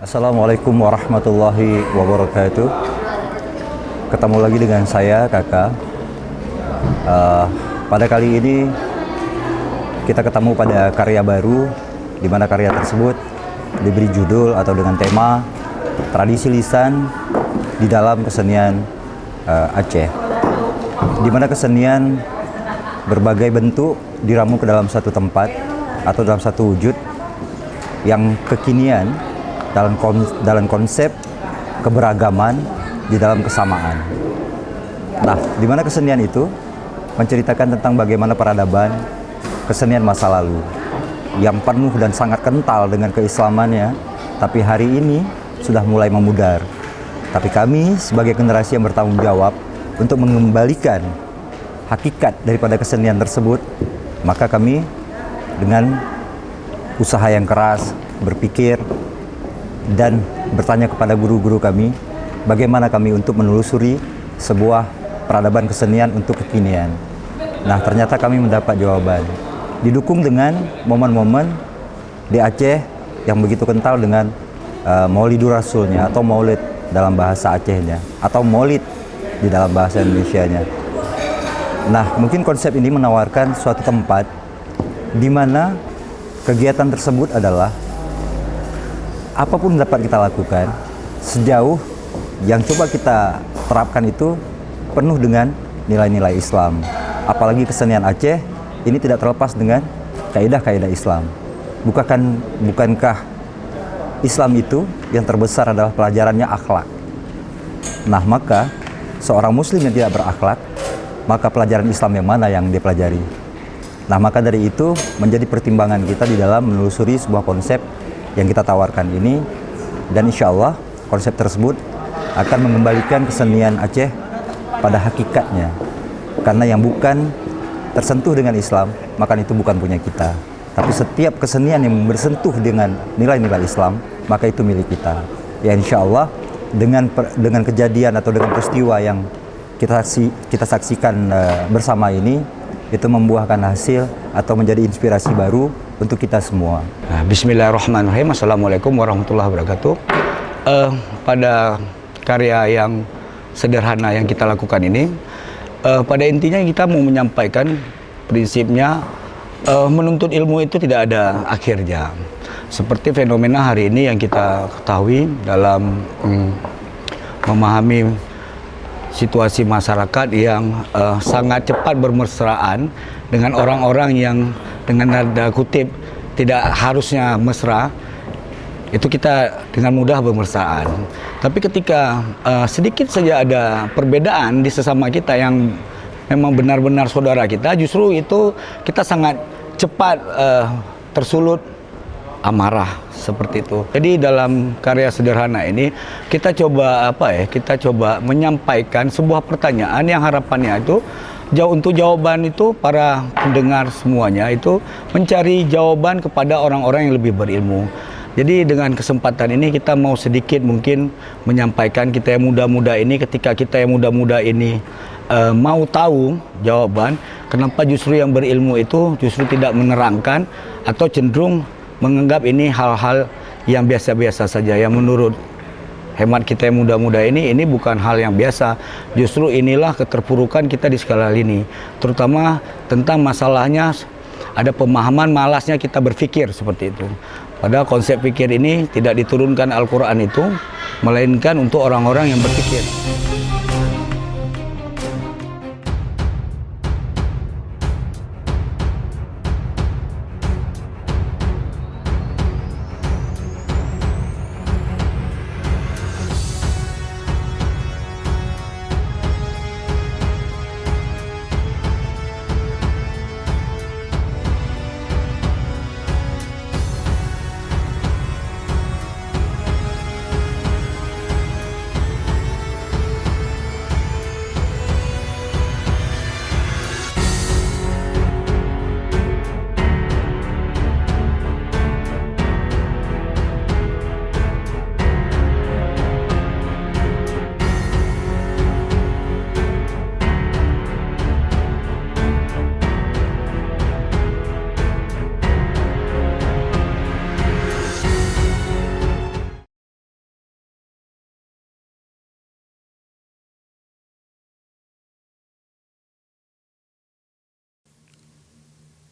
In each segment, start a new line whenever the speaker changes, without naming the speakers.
Assalamualaikum warahmatullahi wabarakatuh. Ketemu lagi dengan saya, Kakak. Pada kali ini kita ketemu pada karya baru, di mana karya tersebut diberi judul atau dengan tema tradisi lisan di dalam kesenian Aceh, di mana kesenian berbagai bentuk diramu ke dalam satu tempat atau dalam satu wujud yang kekinian dalam konsep keberagaman di dalam kesamaan. Nah, di mana kesenian itu menceritakan tentang bagaimana peradaban kesenian masa lalu yang penuh dan sangat kental dengan keislamannya, tapi hari ini sudah mulai memudar. Tapi kami sebagai generasi yang bertanggung jawab untuk mengembalikan hakikat daripada kesenian tersebut, maka kami dengan usaha yang keras berpikir dan bertanya kepada guru-guru kami bagaimana kami untuk menelusuri sebuah peradaban kesenian untuk kekinian. Nah, ternyata kami mendapat jawaban. Didukung dengan momen-momen di Aceh yang begitu kental dengan Maulidur Rasulnya atau Maulid dalam bahasa Acehnya atau Maulid di dalam bahasa Indonesianya. Nah, mungkin konsep ini menawarkan suatu tempat di mana kegiatan tersebut adalah apapun dapat kita lakukan sejauh yang coba kita terapkan itu penuh dengan nilai-nilai Islam. Apalagi kesenian Aceh ini tidak terlepas dengan kaidah-kaidah Islam. Bukankah Islam itu yang terbesar adalah pelajarannya akhlak? Nah, maka seorang muslim yang tidak berakhlak, maka pelajaran Islam yang mana yang dia pelajari? Nah, maka dari itu menjadi pertimbangan kita di dalam menelusuri sebuah konsep yang kita tawarkan ini, dan insya Allah konsep tersebut akan mengembalikan kesenian Aceh pada hakikatnya, karena yang bukan tersentuh dengan Islam maka itu bukan punya kita, tapi setiap kesenian yang bersentuh dengan nilai-nilai Islam maka itu milik kita. Ya, insya Allah dengan kejadian atau dengan peristiwa yang kita saksikan bersama ini, itu membuahkan hasil atau menjadi inspirasi baru untuk kita semua.
Bismillahirrahmanirrahim. Assalamualaikum warahmatullahi wabarakatuh. Pada karya yang sederhana yang kita lakukan ini, pada intinya kita mau menyampaikan prinsipnya menuntut ilmu itu tidak ada akhirnya. Seperti fenomena hari ini yang kita ketahui dalam memahami situasi masyarakat yang sangat cepat bermesraan dengan orang-orang yang dengan tanda kutip tidak harusnya mesra, itu kita dengan mudah bermesraan. Tapi ketika sedikit saja ada perbedaan di sesama kita yang memang benar-benar saudara kita, justru itu kita sangat cepat tersulut amarah seperti itu. Jadi dalam karya sederhana ini kita coba kita coba menyampaikan sebuah pertanyaan yang harapannya itu untuk jawaban itu para pendengar semuanya itu mencari jawaban kepada orang-orang yang lebih berilmu. Jadi dengan kesempatan ini kita mau sedikit mungkin menyampaikan kita yang muda-muda ini, ketika kita yang muda-muda ini mau tahu jawaban, kenapa justru yang berilmu itu justru tidak menerangkan atau cenderung menganggap ini hal-hal yang biasa-biasa saja, yang menurut hemat kita yang muda-muda ini bukan hal yang biasa. Justru inilah keterpurukan kita di skala lini, terutama tentang masalahnya ada pemahaman malasnya kita berpikir seperti itu. Padahal konsep pikir ini tidak diturunkan Al-Quran itu, melainkan untuk orang-orang yang berpikir.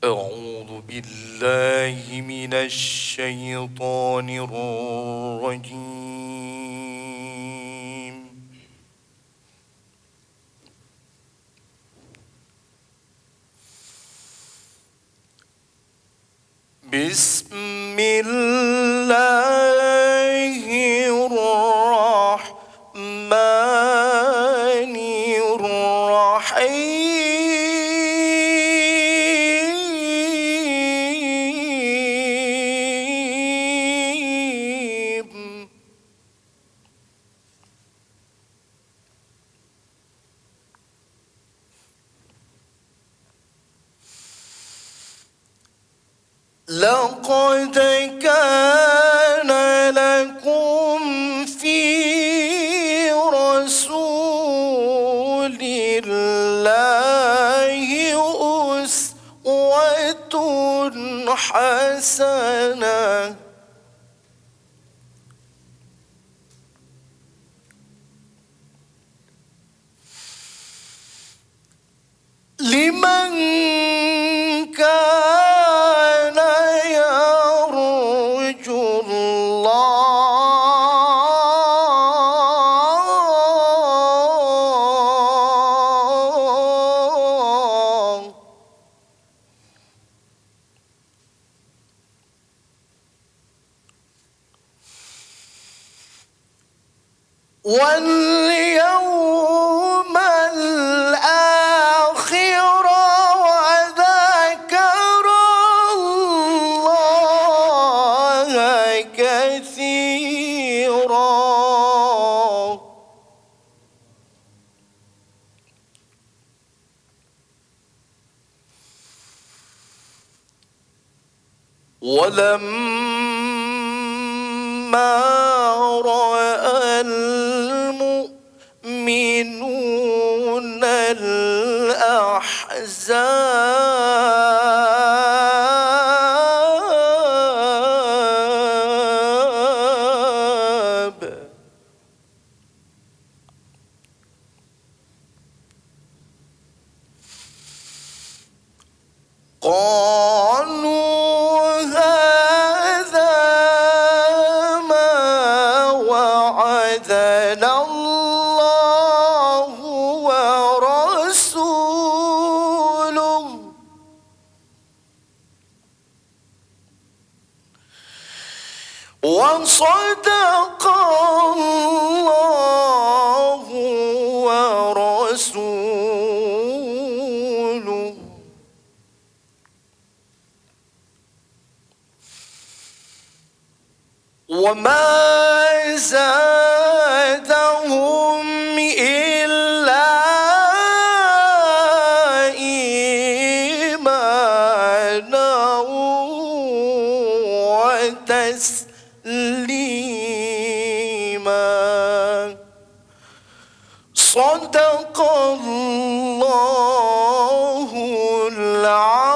أعوذ بالله من الشيطان الرجيم. بسم الله الرحمن الرحيم. لقد كان لكم في رسول الله أسوة حسنة لمن كان يرجو الله واليوم الآخر وذكر الله كثيرا. ولما رأى المؤمنون الأحزاب قالوا هذا ما وعدنا الله ورسوله وصدق الله ورسوله وما زادهم إلا إيمانا وتسليما. صدق الله العظيم.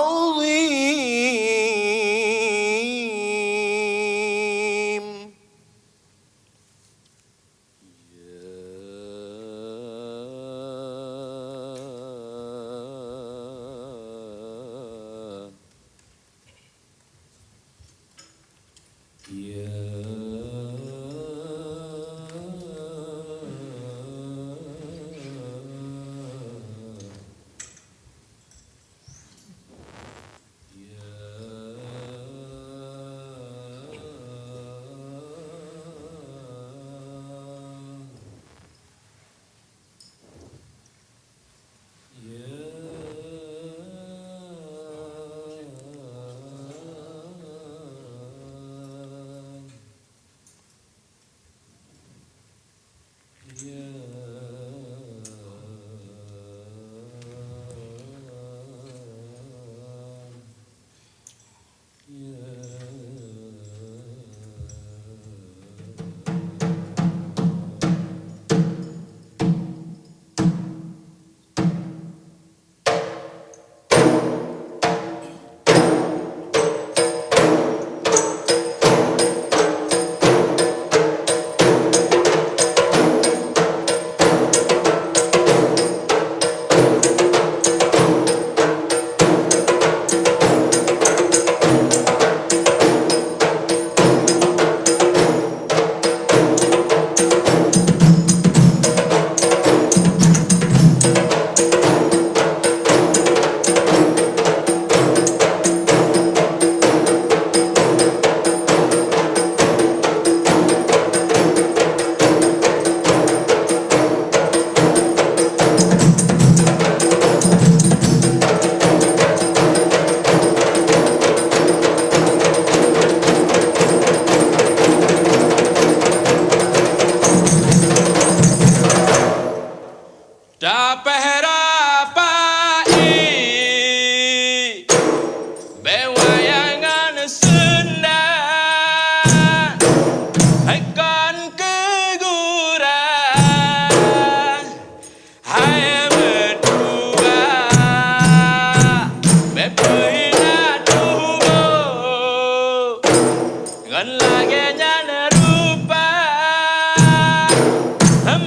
Ngan lagi nyana rupa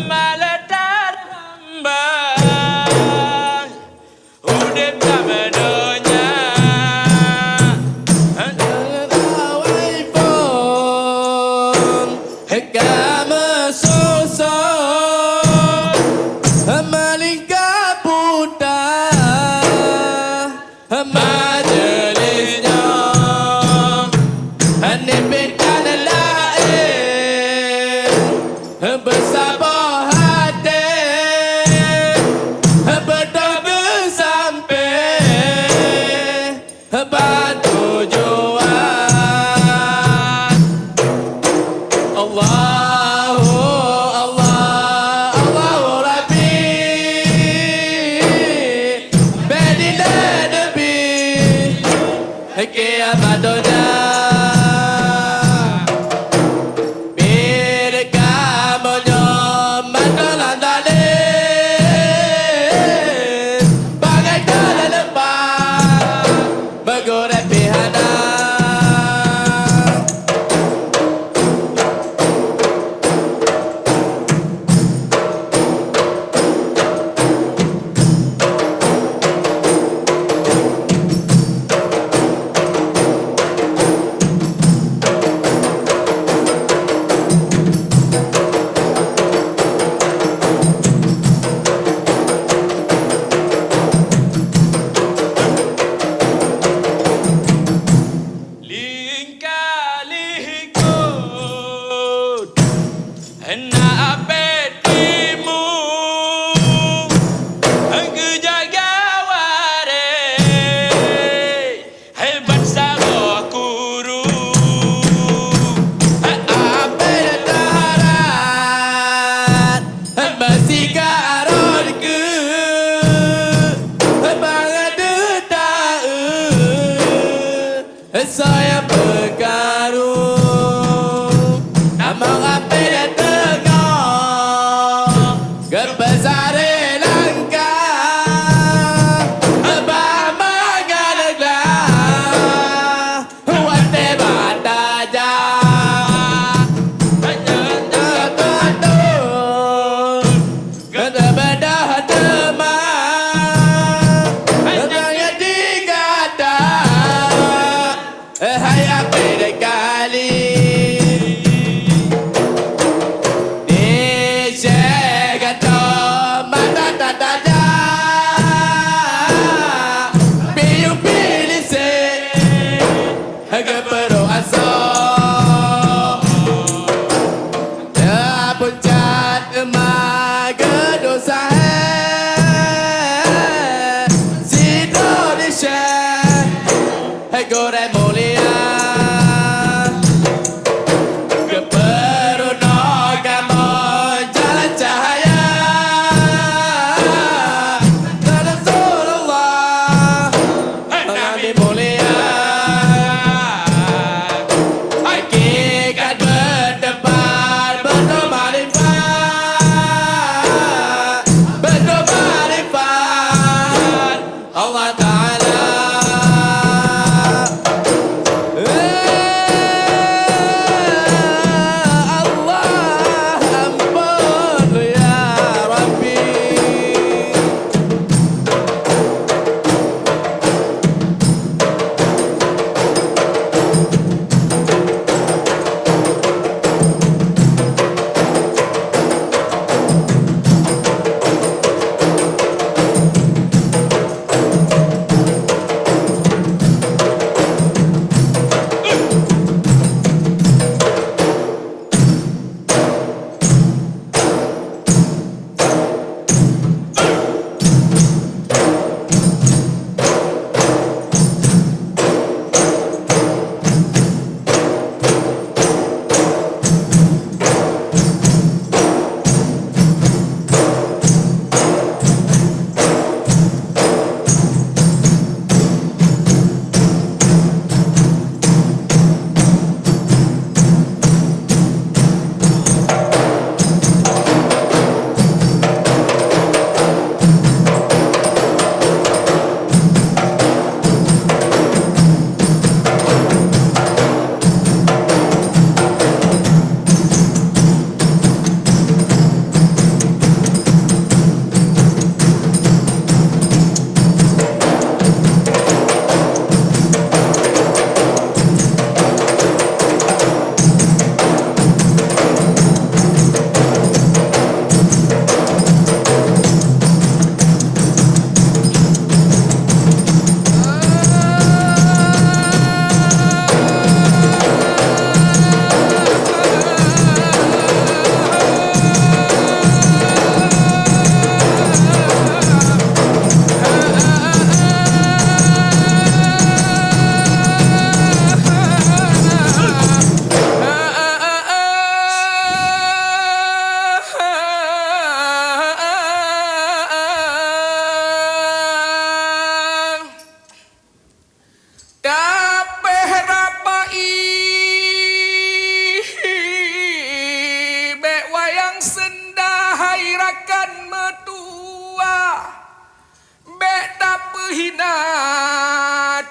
Maletar hamba Udip tabadonya Awai pun Hekama sosok Malika puta Majelisnya Nipikan lain Bersabar hati Berdoa sampai Bertujuan Allah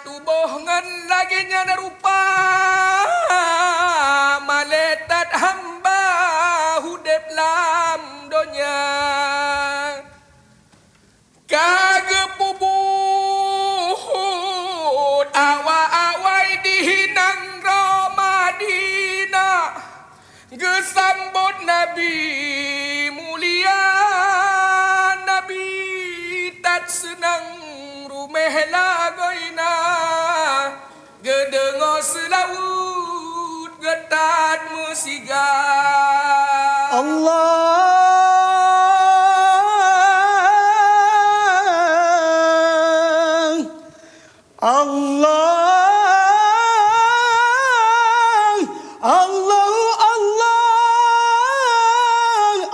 tubuh ngan lagi nyana rupa maletat hamba hudep lam donya kagepubut awa-awai dihinang Ramadina gesambut Nabi mulia Nabi tat senang rumeh lagoina gedengo selaut getat musiga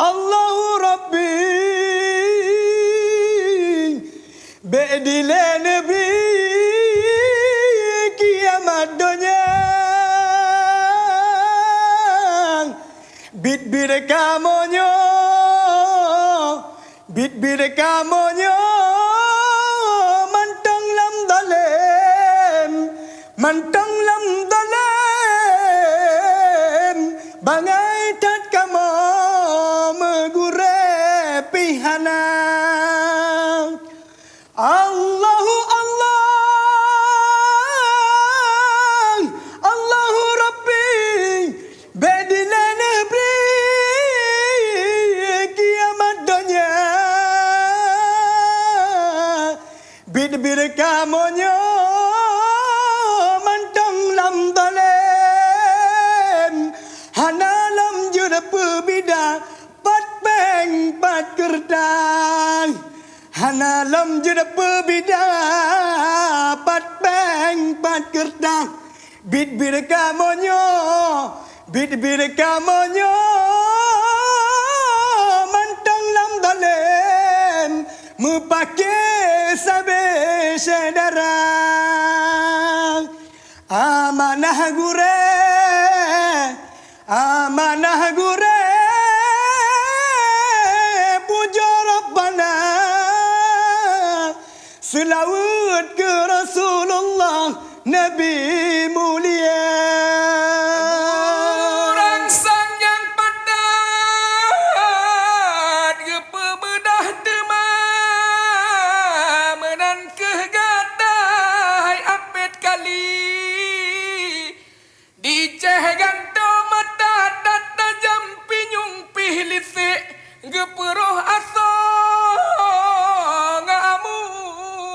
Allahu Rabbi Be'dile Nabi kiamat dunia Bit-bir kamonyo Mantang lam dalem Bangai tat kamo megure pihana Allahu Rabbi Bedile Nabi kiamat dunia Bir kamonyo mantang lam dalem hanalam jura pebida pat beng pat kerdang hanalam jura pebida pat beng pat kerdang bir kamonyo mantang lam dalem mupake sabe sedara amanah gure puja Rabbana selawat ke Rasulullah Nabi mulia
rangsang yang padat gepebedah demam menan kegadai apet kali diceh ganto mata tata jam pinyung pihlise geperoh aso ngamu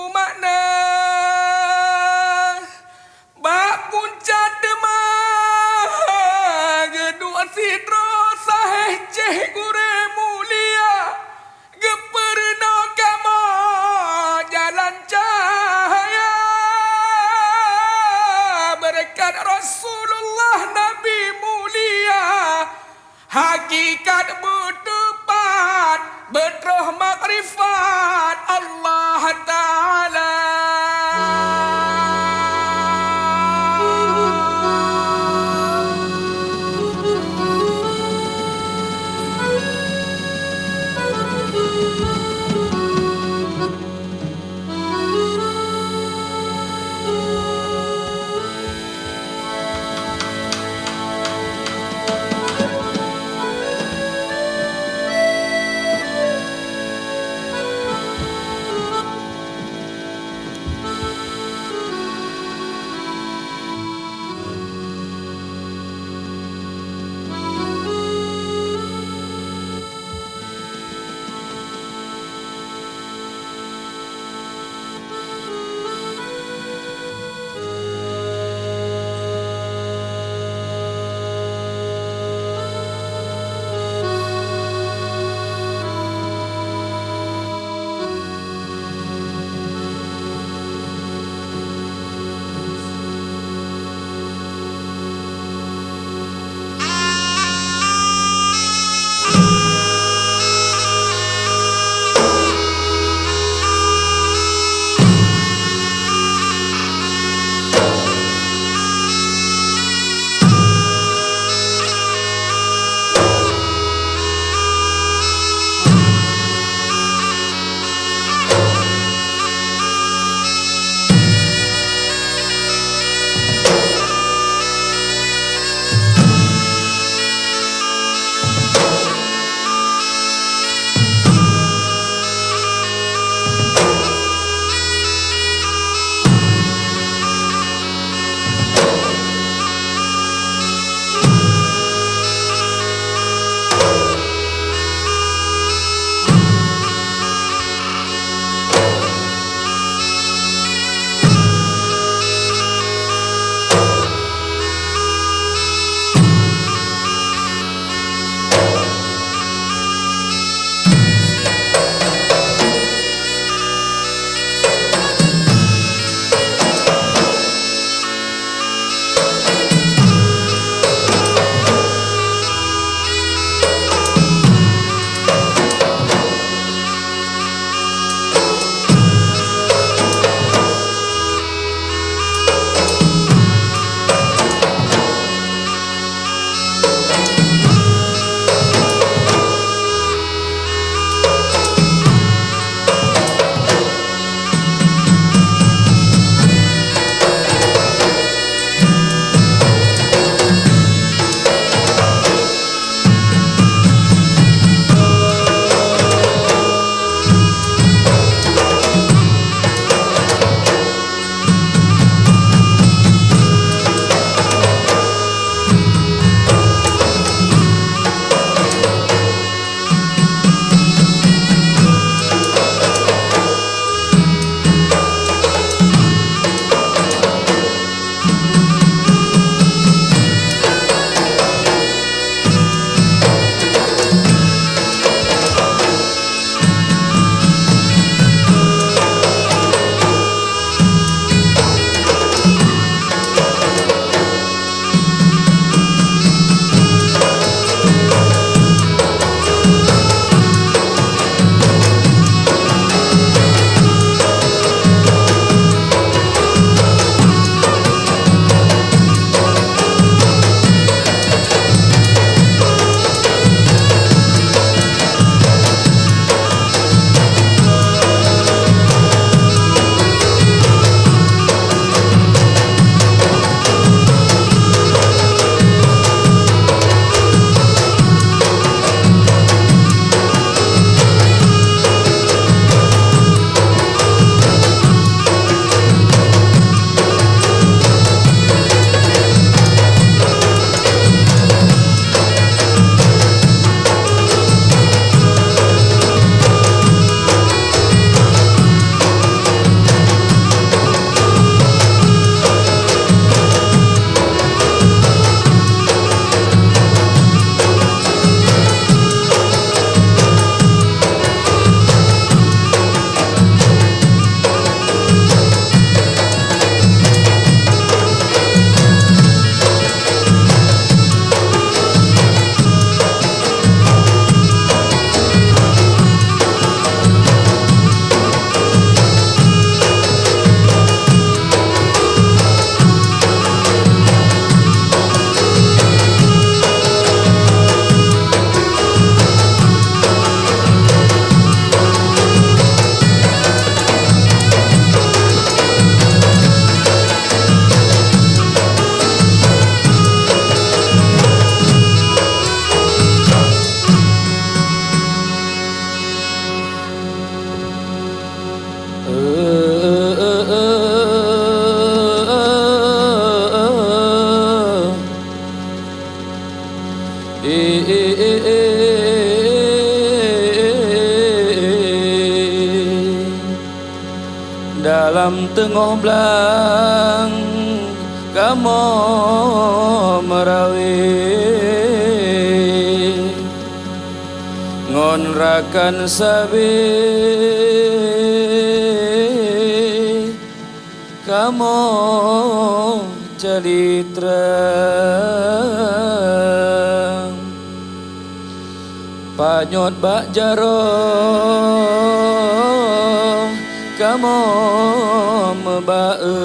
makna bak punca demam gedua sidro saheh ceh gure mulia geperno kama jalan cahaya berkat Rasulullah Nabi mulia hakikat bertepat betroh makrifat Allah Ta'ala
eh, eh, eh, eh. Dalam tengah belang kamu merawih ngonrakan sabi kamu calitra panyot bak jaro kamu mebae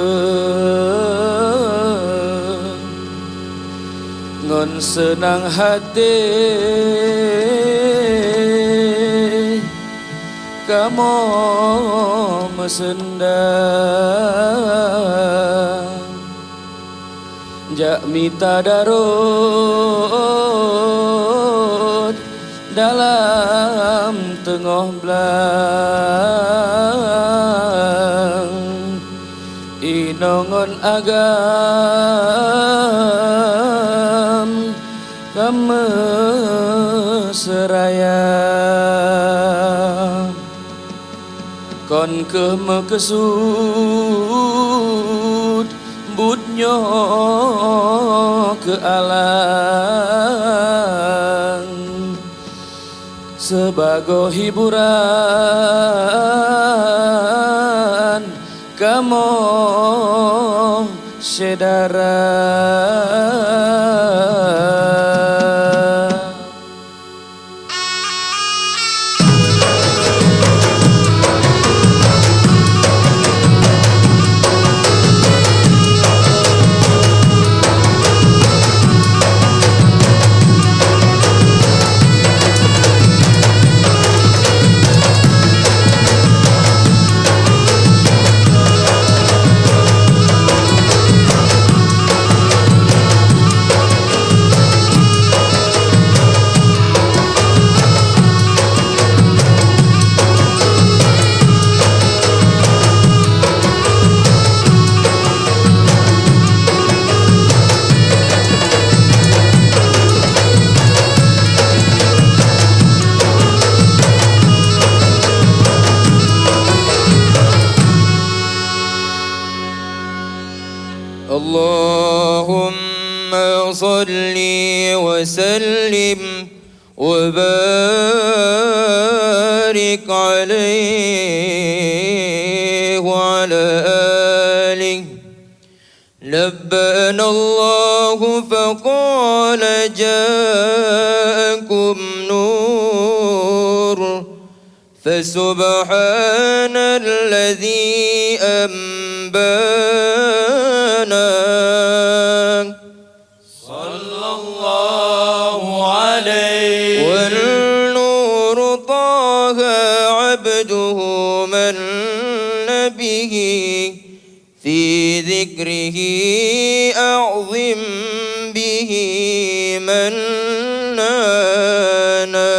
ngon senang hati kamu mesendang jak mita darut dalam tengah belang inongon agam kamu seraya kon ke mekesud budnya ke alang sebagai hiburan kamu sedara.
اللهم صل وسلم وبارك عليه وعلى آله لبنا الله فقال جاءكم نور فسبحان الذي أنبانا صلى الله عليه والنور طه عبده من به في ذكره أعظم به من نانا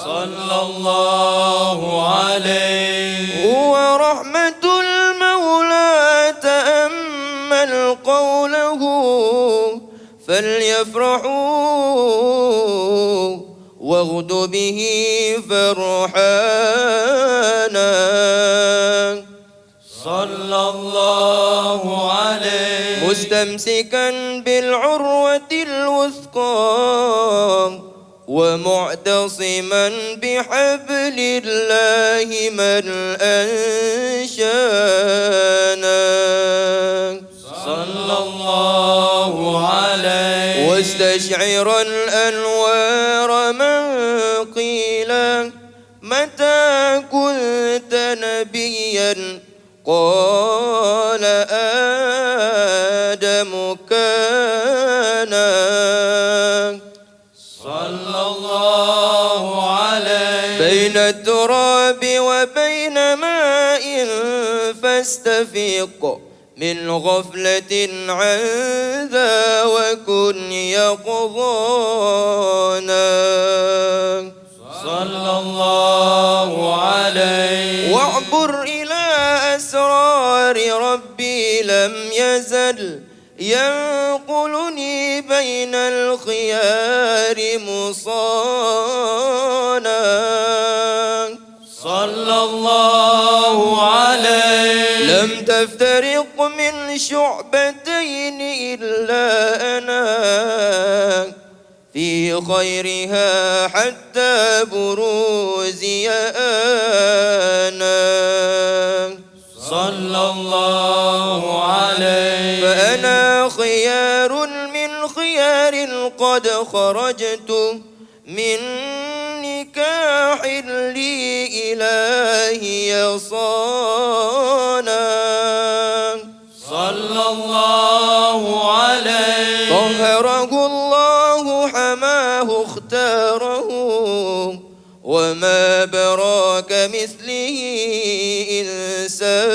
صلى الله عليه هو رحمة المولى تأمل قوله فليفرحوا واغد به فرحانا صلى الله عليه مستمسكا بالعروة الوثقى ومعتصما بحبل الله من أنشانا صلى الله عليه واستشعرا الأنوار من قيل متى كنت نبيا قال آدم كان صلى الله عليه بين التراب وبين ماء فاستفيق من غفلة عن ذا وكن يقظانا صلى الله عليه واعبر إلى أسرار ربي لم يزل ينقلني بين بين الخيار مصانا
صلى الله عليه
لم تفترق من شعبتين إلا أنا في خيرها حتى بروزي أنا
صلى الله عليه
فأنا خيار من خيار قد خرجت من نكاح لي إلهي صانا
صلى الله عليه
طهره الله حماه اختاره وما براك مثله إنسانا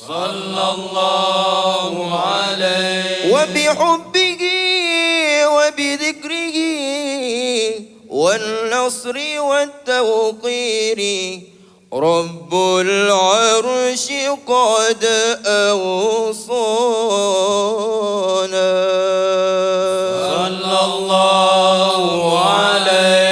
صلى الله عليه
وبحبه وبذكره والنصر والتوقير رب العرش قد أوصانا
صلى الله عليه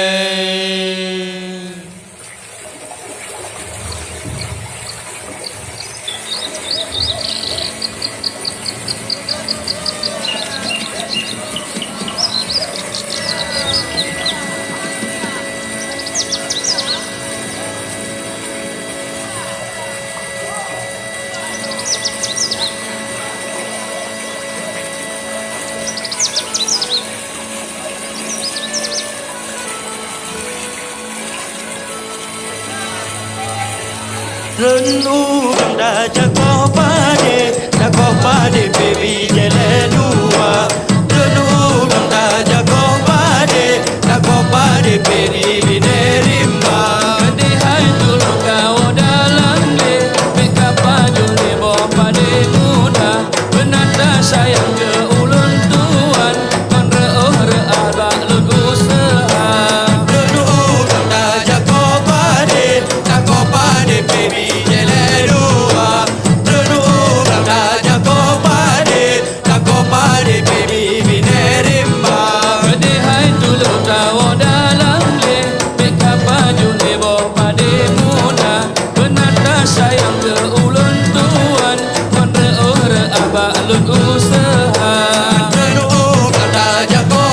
Renung dah jago pade baby jalan dua. Renung dah jago pade baby binerimba.
Kedihai dulu kau dalam le Beka baju le bawa pada muda Benata sayang ke ulun tuan Kon re'uh re'ah bak lugu sehar
Renung dah jago pade baby jalan dua. Renung dah jago pade baby binerimba.
Kedihai dulu kau dalam le Beka baju le bawa pada muda Benata sayang ke ulun tuan Kon re'uh re'ah bak lugu sehar
Renung dah jago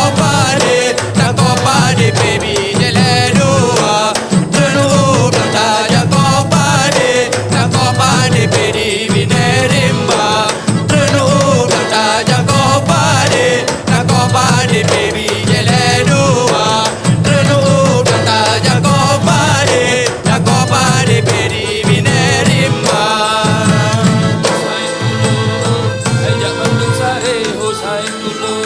pade baby jalan dua. Renung dah jago pade baby binerimba. Renung dah jago pade baby jalan dua. Renung dah jago pade baby binerimba.
Ajak Bandung sare Husain dulu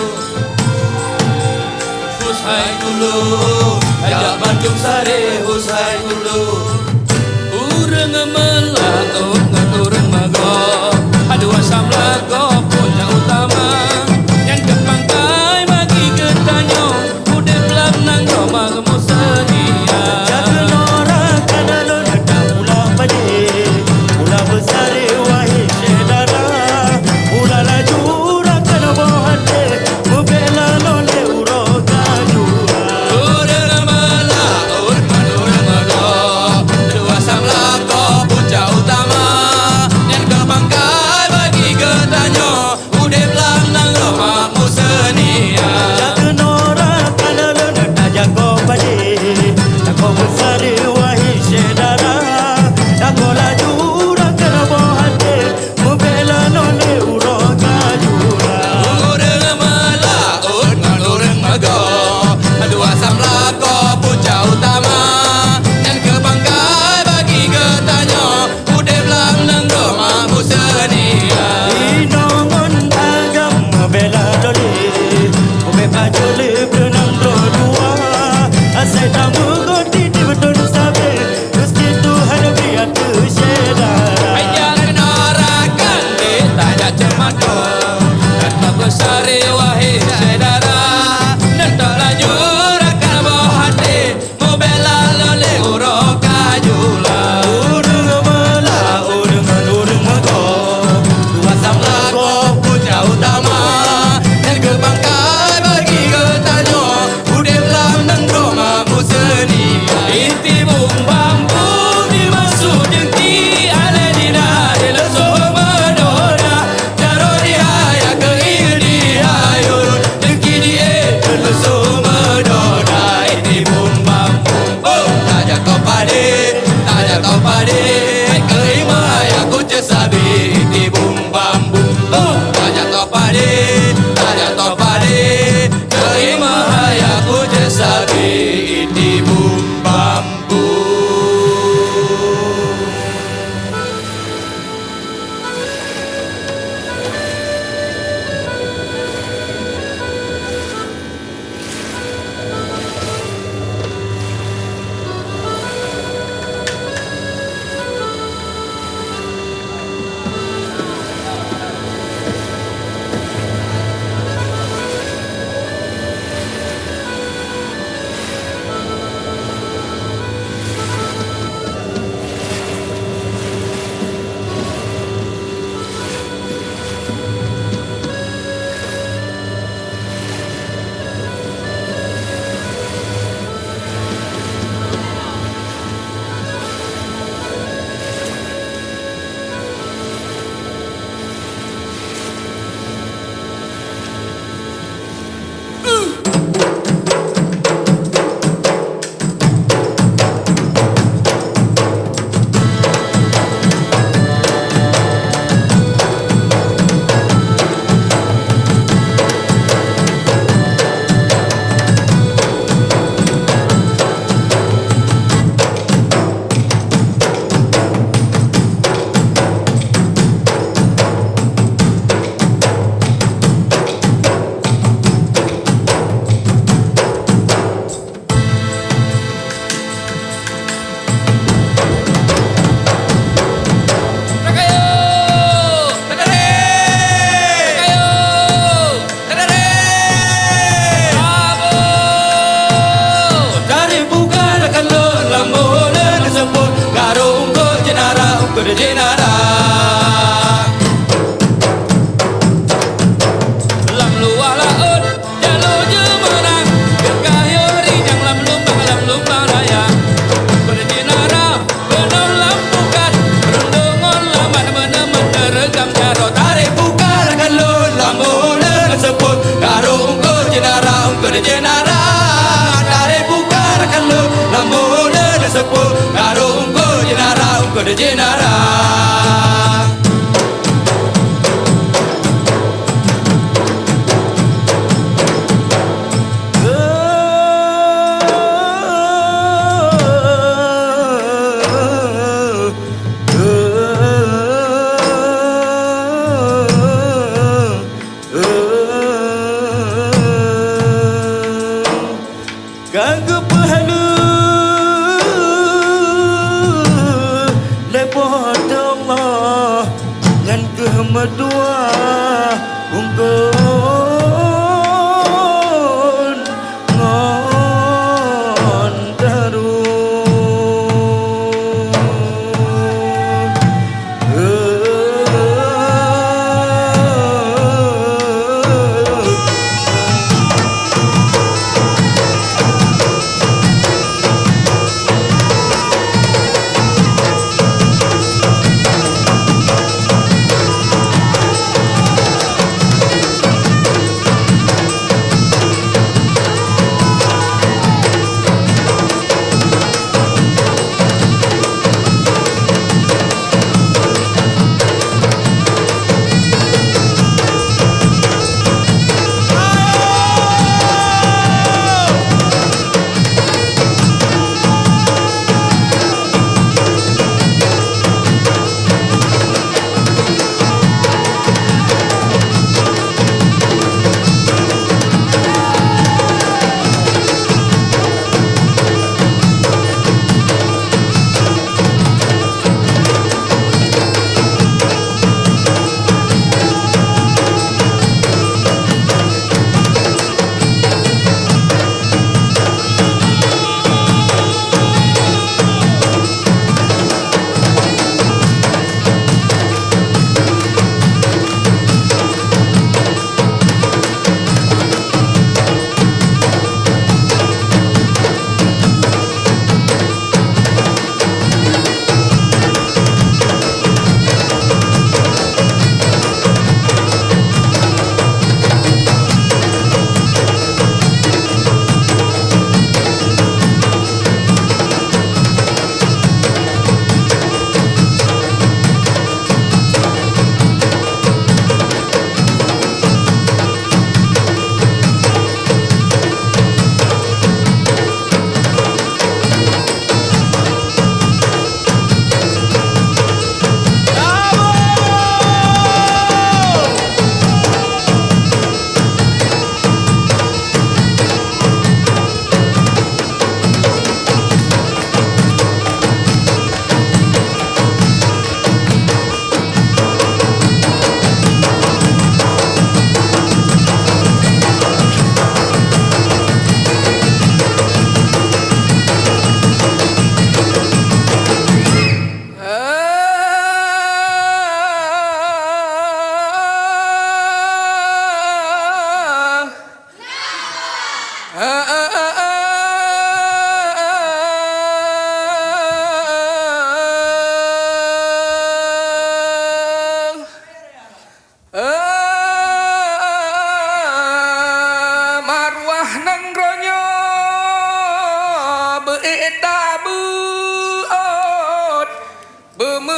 Husain dulu Ajak Bandung sare Husain dulu Urang melakot ngan urang magok Adu asam lagok punya utama Yang kepangkai bagi ketanyo Udah pelak nang roma kemu sedia
Jagenora kanalon ada mula pade. Mula besar wahai sedara. Mula laju rakan bohate. Mubela lole uroga jua.
Urang melakot ngan urang magok Adu asam lagok punya utama Yang kepangkai bagi ketanyo
jenara.
Lam luar laut jalur jemerang, kekayo rijang lam lumbang raya. Berjenara penuh lampukan, rundungan laman menemen teregam jarot.
Tarik bukar galon lamun tersebut karo ungko jenara jenara. Tarik bukar galon lamun tersebut karo ungko jenara.
Kagak pahala lepas Allah ngan kehmadua unggon ngon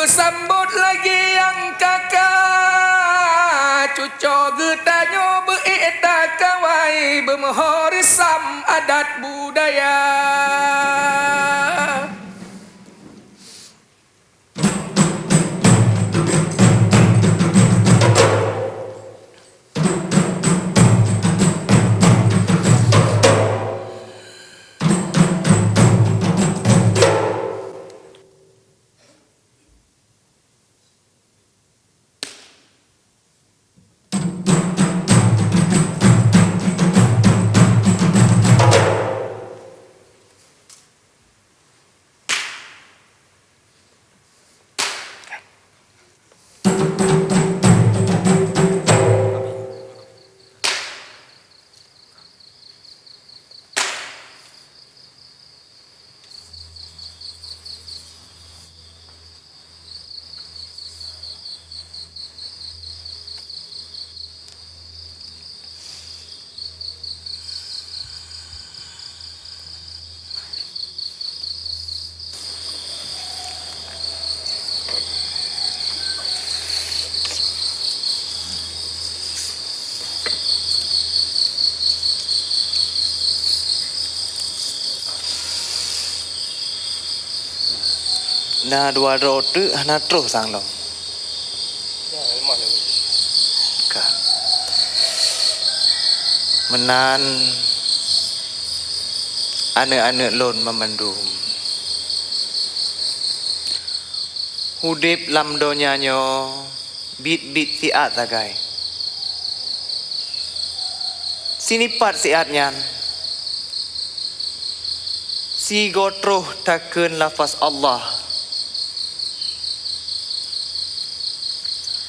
Sambut lagi yang kakak cuco gedanyo beita kawai bermehorisam adat budaya.
na dua rotu na terus sang lo. Ka. Menan anak-anak lon memandum. Hudip lam donya nyo bit-bit siat tagai. Sinipat siatnya. Si gotroh takun lafaz Allah.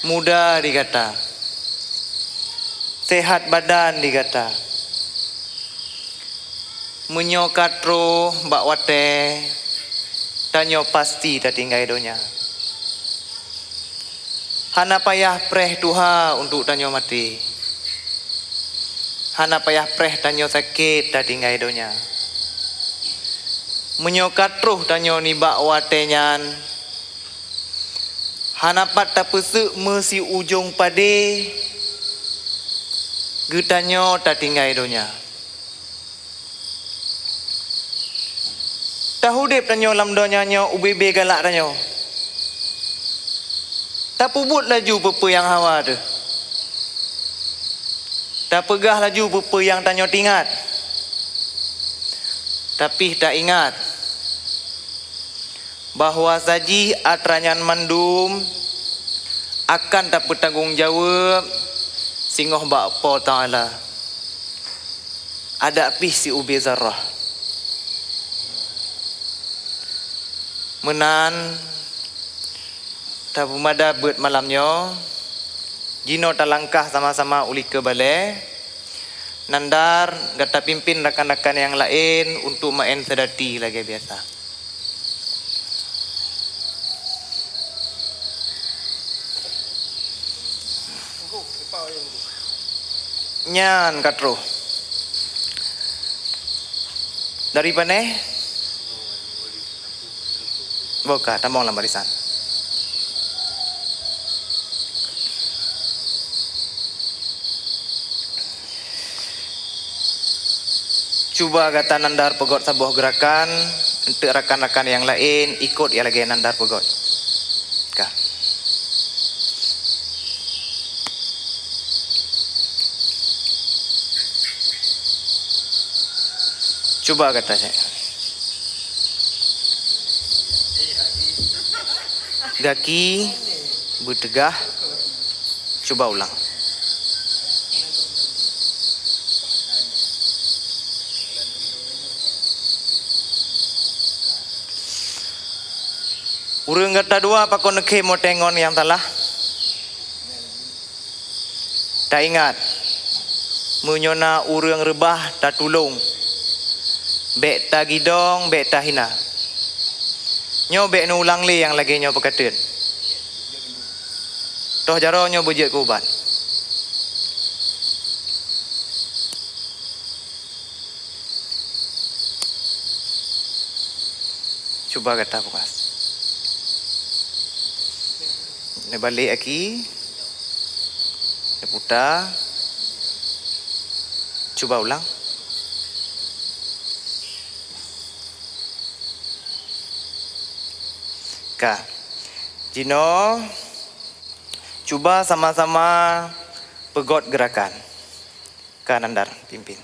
Muda dikata. Sehat badan dikata. Menyokat roh mbak wate. Tanyo pasti tak tinggal donya. Hana payah preh Tuha untuk tanyo mati. Hana payah preh tanyo sakit tak tinggal donya. Menyokat roh tanyo ni bak watenyan. Hanapat tak pesuk mesi ujung pade. Getanyo tak tinggal donya. Tahu dep tanyo lam donya nyo ubebe galak tanyo. Tak pubut laju pepe yang hawa tu. Tak pegah laju pepe yang tanyo tingat. Tapi tak ingat bahawa saji atranyan mandum akan tak bertanggungjawab singoh bapa Ta'ala. Ada pih si ubi zarah. Menan tak bermada buat malamnya. Jino tak langkah sama-sama uli ke balai. Nandar gata pimpin rakan-rakan yang lain untuk main sedati lagi biasa. Nyan katro. Dari mana? Boka, tambang lam barisan. Cuba kata nandar pegot sebuah gerakan untuk rakan-rakan yang lain ikut ya lagi nandar pegot. Kah. Cuba kata saya. Gaki bertegah. Cuba ulang. Urang kata dua pakon nekhe mau tengon yang telah. Tak ingat. Menyona urang rebah tak tulung. Bek ta gidong, bek ta hina. Nyo bek nu ulang li yang lagi nyo pekatun. Toh jaro nyo bujut ku ubat. Cuba kata pukas. Ni balik lagi. Ni putar. Cuba ulang. Ka. Jino. Cuba sama-sama pegot gerakan. Ka Nandar pimpin.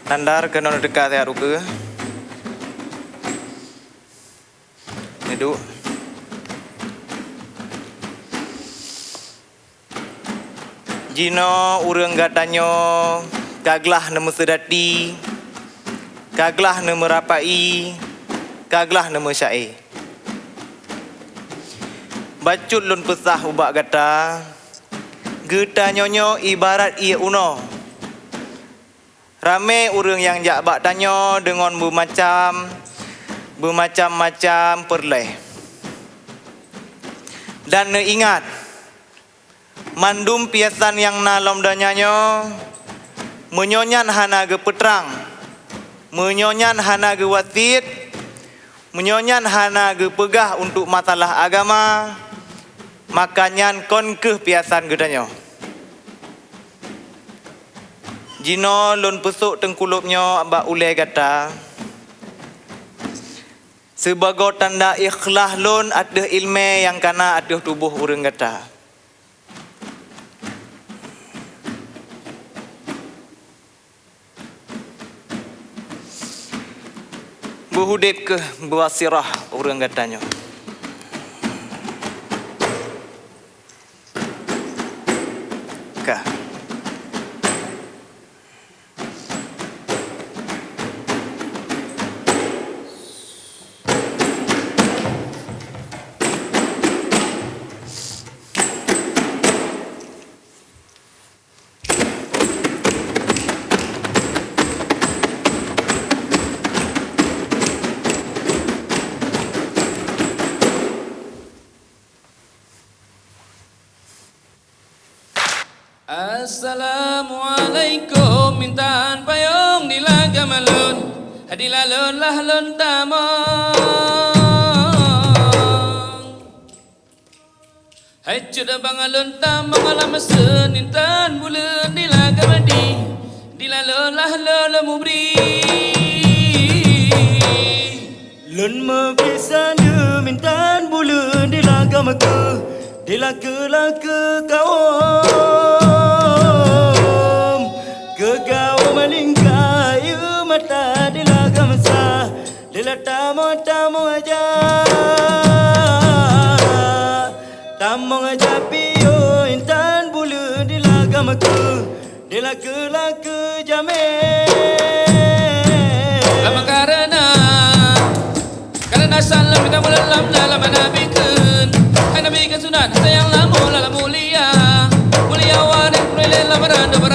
Nandar kena dekat saya ruka. Duduk. Jino urang gatanyo kaglah nama sedati, kaglah nama rapai, kaglah nama syair. Bacut lun pesah ubak gata, getanyonyo ibarat ia uno. Ramai orang yang jak bak tanyo dengan bermacam-macam perleh. Dan ingat, mandum piasan yang nalom danyanyo menyonyan hana ge petrang, menyonyan hana ge wasit, menyonyan hana ge pegah untuk masalah agama, makanyan kon ke piasan gedanyo. Jino lon pesuk tengkulupnyo aba ule gata. Sebagai tanda ikhlas lon ada ilmu yang kana ada tubuh urang gata. Berhudip ke berwasirah urang gatanyo. Ka.
Assalamualaikum, mintaan payung di lagam alun, adilalun lahlun tamang. Hai cuda bang alun tamang alam sen intan bulan di lagam adi, dilalun lahlun lemubri.
Lun mebisanya mintan bulan di lagam ke, di laka-laka kaum. Kegau meningkai mata di lagam sah, lila tamu-tamu aja. Tamu aja piyo intan bulan di lagam ke, di laka-laka jamin.
Lama karena salam kita mulalam dalam nabikan. Hai nabikan sunat sayang lamu lalam mulia. Mulia waris prele lam randup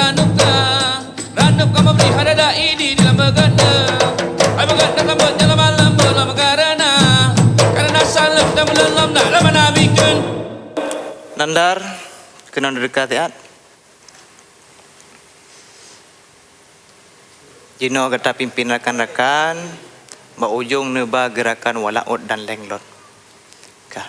kamu beri hadada ini di dalam baganda. Hai baganda kamu jalan malam dalam karena salam kita mulalam dalam nabikan.
Nandar kena dekat ya. Jino kata pimpin rakan-rakan ba ujung neba gerakan walaut dan lenglot. Kah.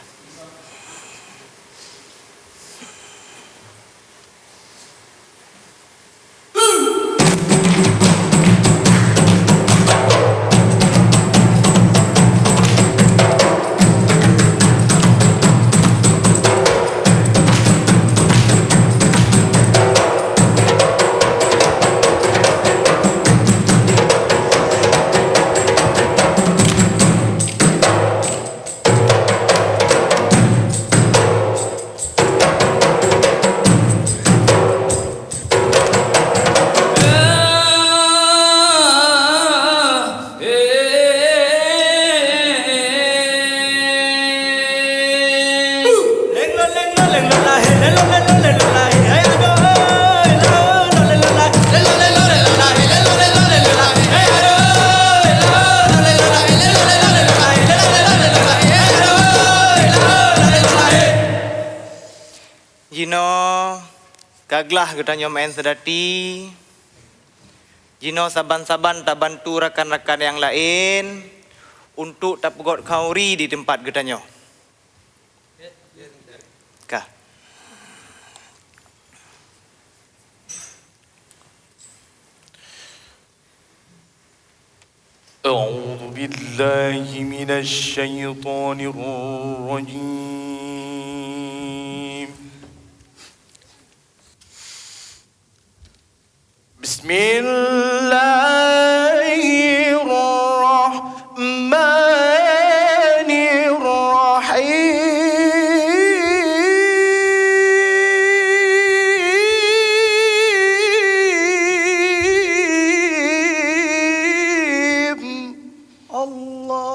Jino kaglah getanyo main sedati. Jino saban-saban tak bantu rakan-rakan yang lain untuk tak pegot kauri di tempat getanyo. Kah.
أعوذ بالله من الشيطان الرجيم. بسم الله الرحمن الرحيم. الله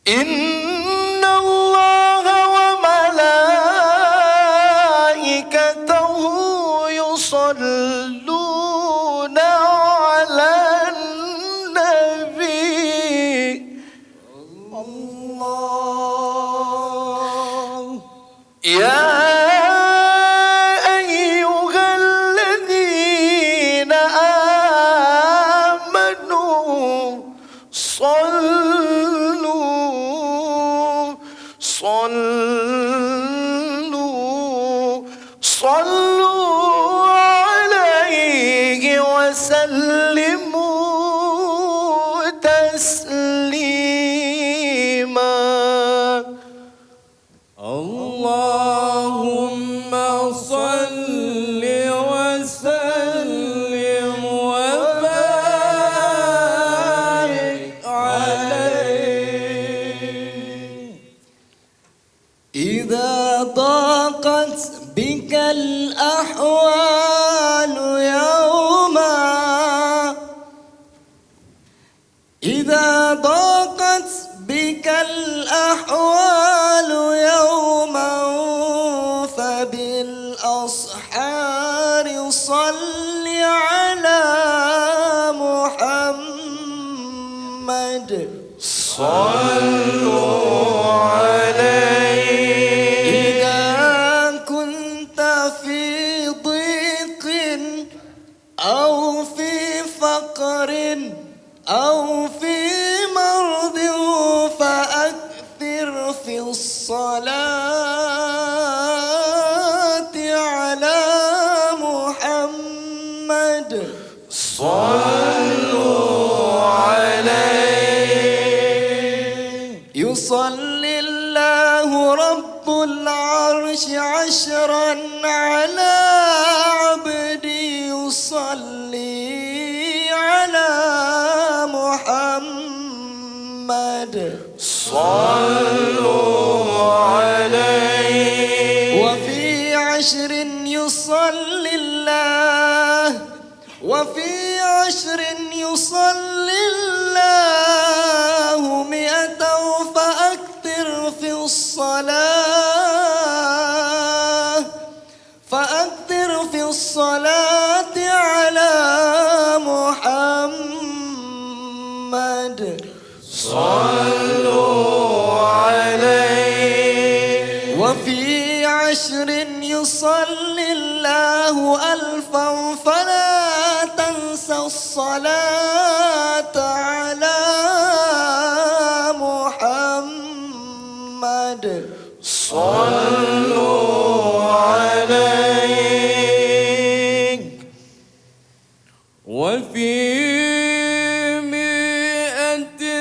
إن الله وملائكته يصلون على النبي. الله وسلموا تسليما
اللهم صل وسلم وبارك عليه.
إذا ضاقت بك الأحوال يوما، إذا ضاقت بك الأحوال يوما، فبالأسحار صل على محمد. صلوا عليه. إذا كنت في ضيق أو في فقر أو في مرض، فأكثر في الصلاة على محمد. صلوا عليه. يصلي الله رب العرش عشرا على عبدي، يصلي على محمد. صلوا عليه. وفي عشر يصلي الله، وفي عشر يصلي الله 100، فأكثر في الصلاة، فأكثر في الصلاة على محمد. صلوا عليه. وفي عشر يصلي الله 1000، فلا تنسى الصلاة على محمد. صلوا عليه.
وفي 100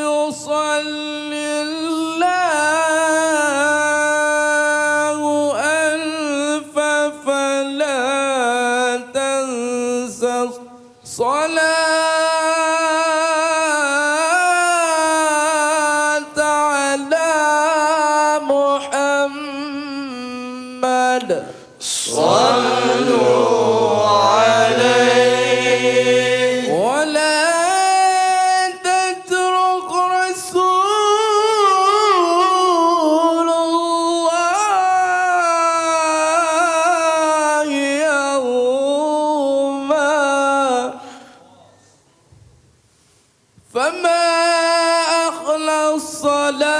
يصلي الله 1000، فلا تنسى الصلاة على محمد. صلوا عليه. ولا تترك رسول الله يوما، فما أخلى الصلاة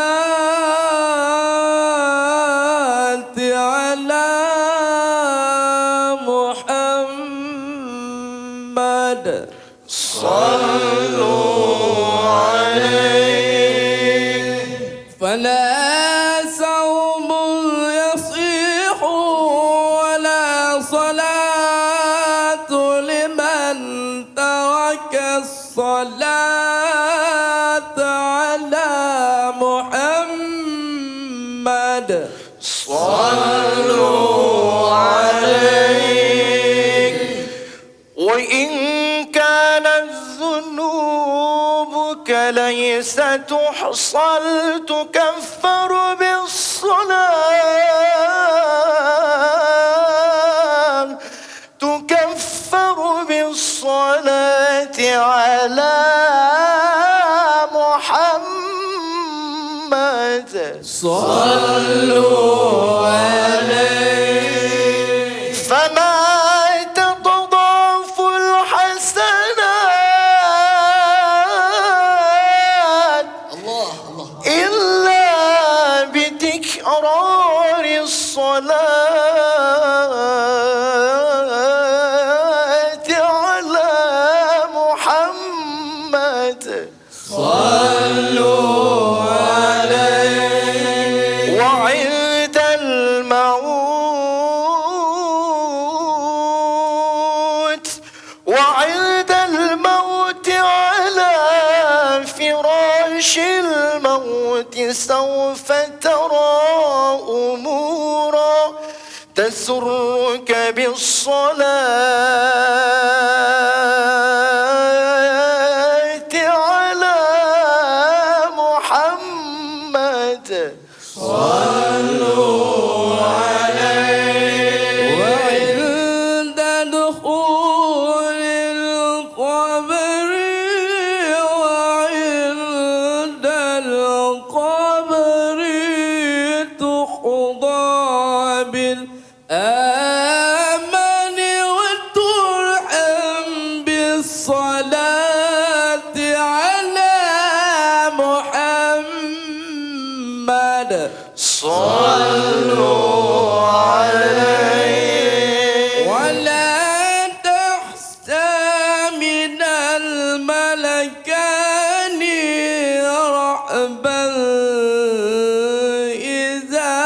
على محمد. صلوا عليه. فلا صوم يصيح ولا صلاة لمن ترك الصلاة على محمد. صلوا عليه. وإن كانت ذنوبك ليس تحصى تكفر بالصلاة، تكفر بالصلاة على محمد. صلوا عليه. فما تتضاعف الحسنات إلا بتكرار الصلاة على محمد. صلوا عليه. وعند الموت وعند
فرش الموت سوف ترى أمورا تسرك بالصلاة على محمد.
وعند دخول القبر وعند القبر تحظى بالآمن وترحم بالصلاة على محمد.
صلوا عليه.
ولا تحسى من الملكان رحبا إذا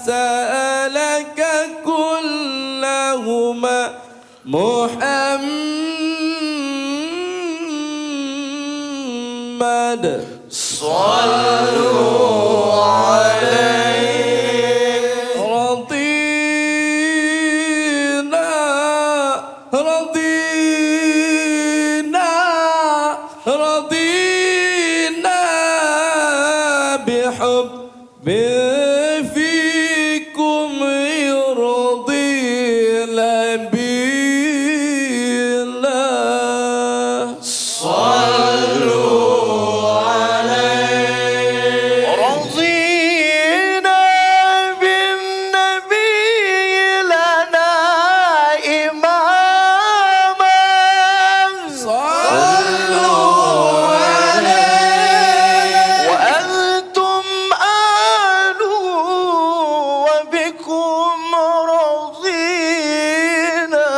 سألك كلهما محمد.
صلوا عليه.
رضينا رضينا رضينا بحب فيكم يرضي نبينا.
رضينا بالنبي لنا إماما.
صلوا عليه.
وأنتم آله وبكم رضينا.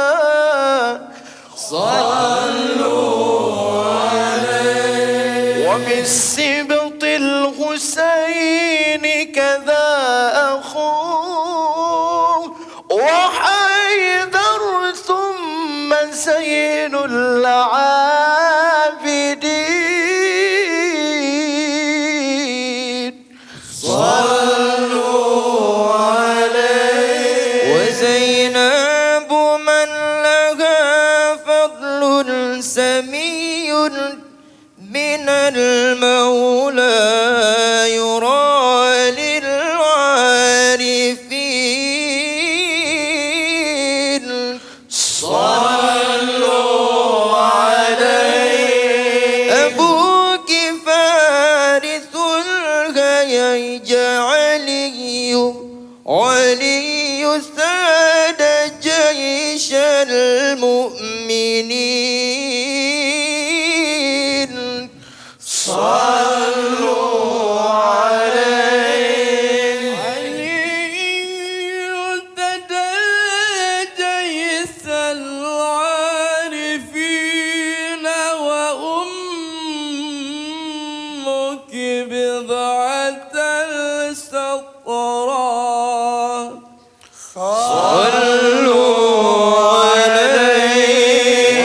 وبالسبط الحسين كذا أخوه وحيدر ثم زين العابدين. صلوا عليه.
وزينب من لها فضل سمي من المولى يرى للعارفين.
صلوا عليه.
أبوك فارس الهيج علي ساد جيش المؤمنين.
صلوا عليه.
علي تدجيس العارفين وأمك بضعة السطرات.
صلوا عليه.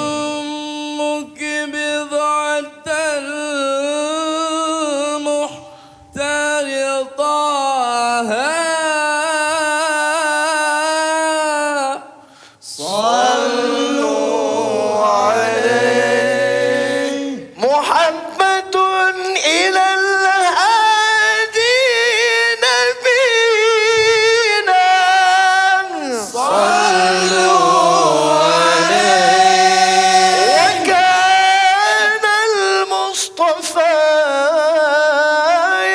أمك بضعة المحترطاها.
صلوا عليه. محبة إلى الهادي نبينا. صلوا عليه. وكان المصطفى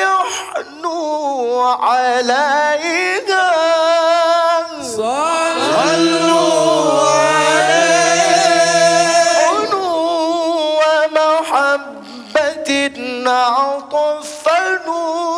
يحنو عليها.
صلوا عليه.
حنو ومحبة عطف نور